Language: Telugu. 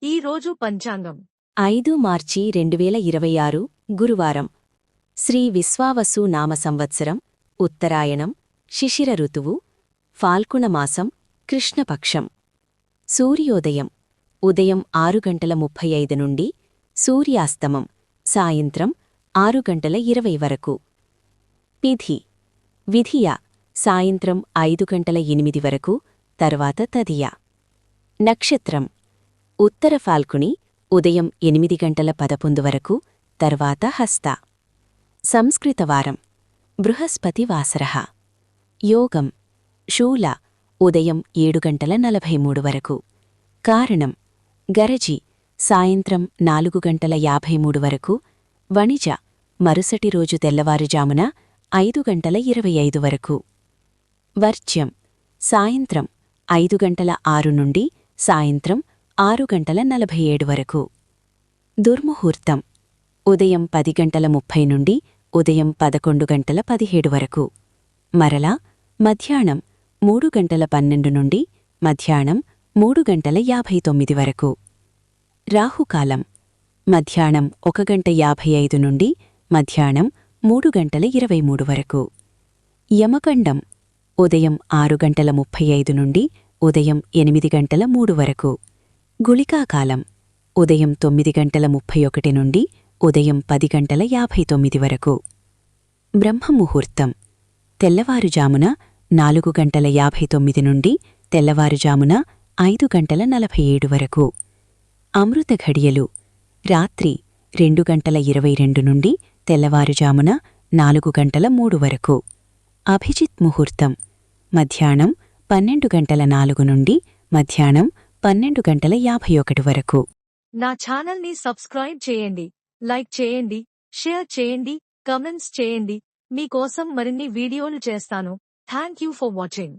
ఈ రోజు పంచాంగం 5 మార్చి 2026 గురువారం శ్రీ విశ్వావసు నామ సంవత్సరం ఉత్తరాయణం శిశిర ఋతువు ఫాల్గుణమాసం కృష్ణపక్షం సూర్యోదయం ఉదయం 6:35 నుండి సూర్యాస్తమం సాయంత్రం 6:20 వరకు పిధి విధియ సాయంత్రం 5:08 వరకు తర్వాత తదియ నక్షత్రం ఉత్తర ఫాల్గుణి ఉదయం 8:11 వరకు తర్వాత హస్త సంస్కృతవారం బృహస్పతివాసరః యోగం శూల ఉదయం 7:43 వరకు కారణం గరజి సాయంత్రం 4:53 వరకు వణిజ మరుసటి రోజు తెల్లవారుజామున 5:25 వరకు వర్జ్యం సాయంత్రం 5:06 నుండి సాయంత్రం 6:47 వరకు దుర్ముహూర్తం ఉదయం 10:30 నుండి ఉదయం 11:17 వరకు మరలా మధ్యాహ్నం 3:12 నుండి మధ్యాహ్నం 3:59 వరకు రాహుకాలం మధ్యాహ్నం 1:55 నుండి మధ్యాహ్నం 3:23 వరకు యమగండం ఉదయం 6:35 నుండి ఉదయం 8:03 వరకు గుళికాకాలం ఉదయం 9:31 నుండి ఉదయం 10:59 వరకు బ్రహ్మముహూర్తం తెల్లవారుజామున 4:59 నుండి తెల్లవారుజామున 5:47 వరకు అమృత ఘడియలు రాత్రి 2:22 నుండి తెల్లవారుజామున 4:03 వరకు అభిజిత్ ముహూర్తం మధ్యాహ్నం 12:04 నుండి మధ్యాహ్నం 12:51 వరకు నా ఛానల్ని సబ్స్క్రైబ్ చేయండి, లైక్ చేయండి, షేర్ చేయండి, కమెంట్స్ చేయండి. మీకోసం మరిన్ని వీడియోలు చేస్తాను. Thank you for watching.